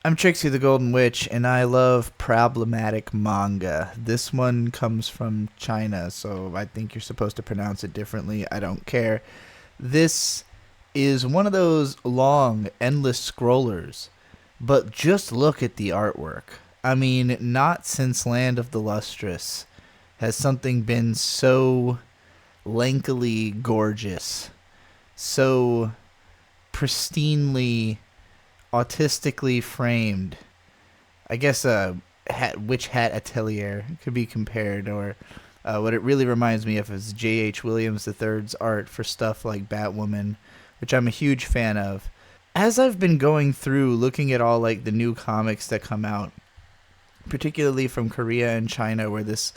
I'm Trixie the Golden Witch, and I love problematic manga. This one comes from China, so I think you're supposed to pronounce it differently. I don't care. This is one of those long, endless scrollers, but just look at the artwork. I mean, not since Land of the Lustrous has something been so lankily gorgeous, so pristinely autistically framed. I guess witch hat atelier could be compared, or what it really reminds me of is J.H. Williams III's art for stuff like Batwoman, which I'm a huge fan of. As I've been going through looking at all like the new comics that come out, particularly from Korea and China, where this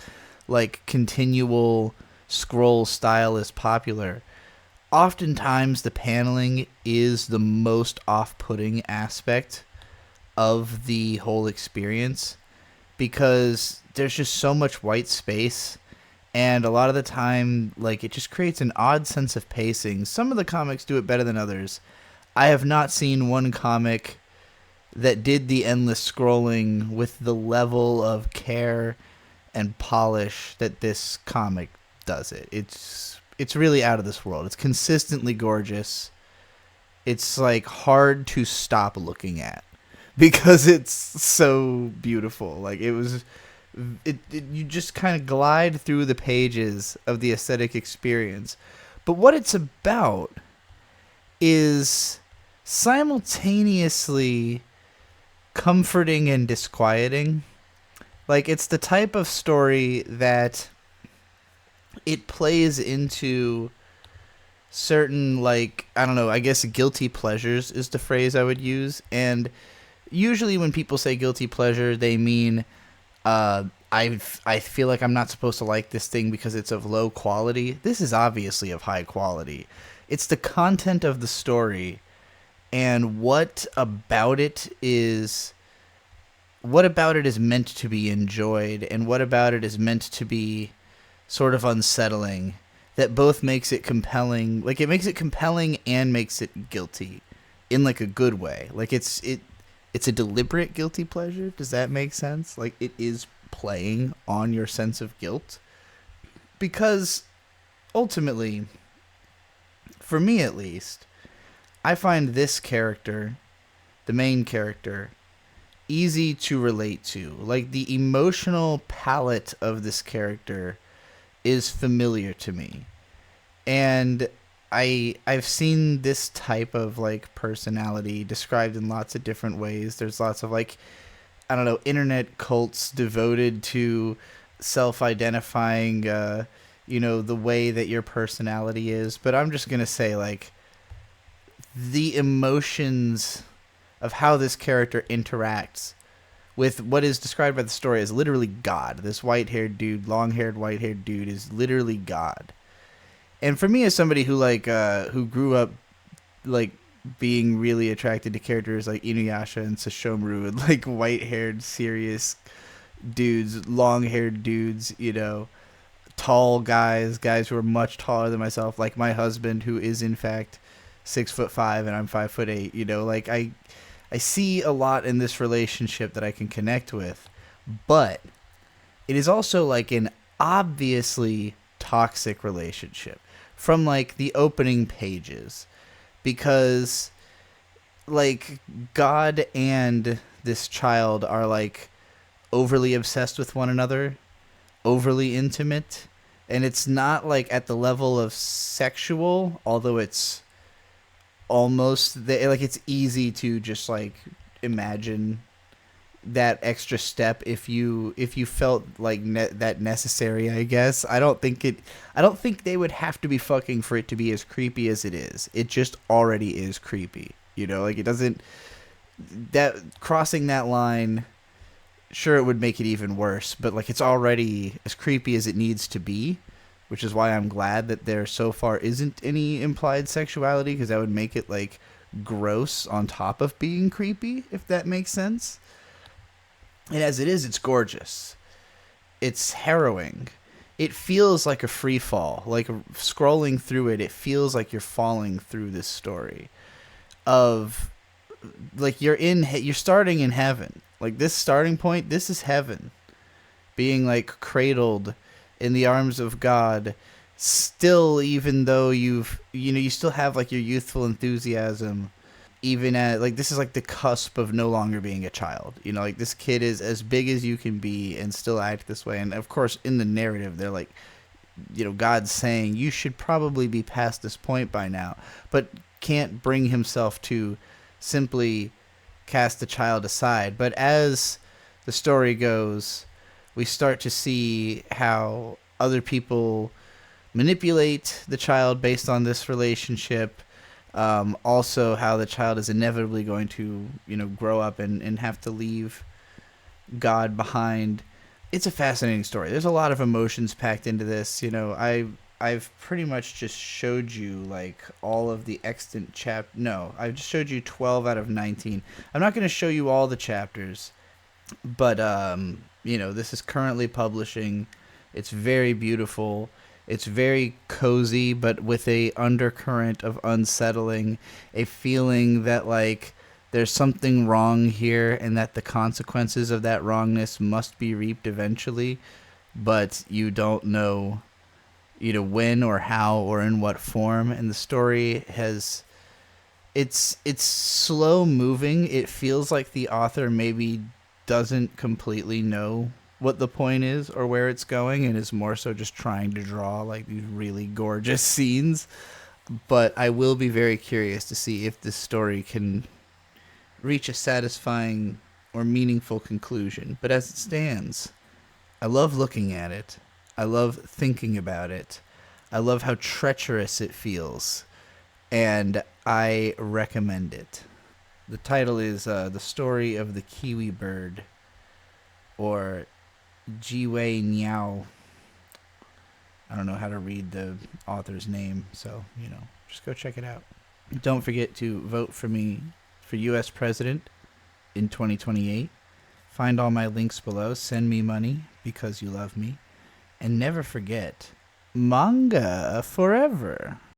like continual scroll style is popular, oftentimes the paneling is the most off-putting aspect of the whole experience because there's just so much white space, and a lot of the time like it just creates an odd sense of pacing. Some of the comics do it better than others. I have not seen one comic that did the endless scrolling with the level of care and polish that this comic does it. It's really out of this world. It's consistently gorgeous. It's like hard to stop looking at because it's so beautiful. Like you just kind of glide through the pages of the aesthetic experience. But what it's about is simultaneously comforting and disquieting. Like it's the type of story that it plays into certain, like, I don't know, I guess guilty pleasures is the phrase I would use. And usually when people say guilty pleasure, they mean I feel like I'm not supposed to like this thing because it's of low quality. This is obviously of high quality. It's the content of the story and what about it is meant to be enjoyed, and what about it is meant to be sort of unsettling, that both makes it compelling. Like it makes it compelling and makes it guilty in like a good way. Like it's a deliberate guilty pleasure. Does that make sense? Like it is playing on your sense of guilt, because ultimately, for me at least, I find this character, the main character, easy to relate to. Like the emotional palette of this character is familiar to me. And I've seen this type of like personality described in lots of different ways. There's lots of like, I don't know, internet cults devoted to self-identifying the way that your personality is. But I'm just going to say like the emotions of how this character interacts with what is described by the story as literally God. This long-haired white-haired dude is literally God. And for me, as somebody who who grew up like being really attracted to characters like Inuyasha and Sesshomaru, and like white-haired serious dudes, long-haired dudes, tall guys who are much taller than myself, like my husband, who is in fact 6'5" and I'm 5'8". Like I see a lot in this relationship that I can connect with, but it is also like an obviously toxic relationship from like the opening pages, because like God and this child are like overly obsessed with one another, overly intimate, and it's not like at the level of sexual, although it's almost like it's easy to just like imagine that extra step if you felt like that necessary. I guess I don't think they would have to be fucking for it to be as creepy as it is. It just already is creepy, like it doesn't, that crossing that line, sure, it would make it even worse, but like it's already as creepy as it needs to be, which is why I'm glad that there so far isn't any implied sexuality, because that would make it like gross on top of being creepy, if that makes sense. And as it is, it's gorgeous. It's harrowing. It feels like a free fall. Like scrolling through it, it feels like you're falling through this story of like you're starting in heaven. Like this starting point, this is heaven. Being like cradled in the arms of God, still, even though you still have like your youthful enthusiasm, even at like this is like the cusp of no longer being a child. Like this kid is as big as you can be and still act this way. And of course, in the narrative, they're like, God's saying you should probably be past this point by now, but can't bring himself to simply cast the child aside. But as the story goes, we start to see how other people manipulate the child based on this relationship. Also, how the child is inevitably going to, grow up and have to leave God behind. It's a fascinating story. There's a lot of emotions packed into this. I've pretty much just showed you like all of the extant No, I've just showed you 12 out of 19. I'm not going to show you all the chapters, but this is currently publishing. It's very beautiful. It's very cozy, but with a undercurrent of unsettling, a feeling that like there's something wrong here and that the consequences of that wrongness must be reaped eventually, but you don't know when or how or in what form. And the story has it's slow moving. It feels like the author maybe doesn't completely know what the point is or where it's going, and is more so just trying to draw like these really gorgeous scenes. But I will be very curious to see if this story can reach a satisfying or meaningful conclusion. But as it stands, I love looking at it. I love thinking about it. I love how treacherous it feels. And I recommend it. The title is The Story of the Kiwi Bird, or Jiwei Niao. I don't know how to read the author's name, so, just go check it out. Don't forget to vote for me for U.S. President in 2028. Find all my links below. Send me money because you love me. And never forget, manga forever.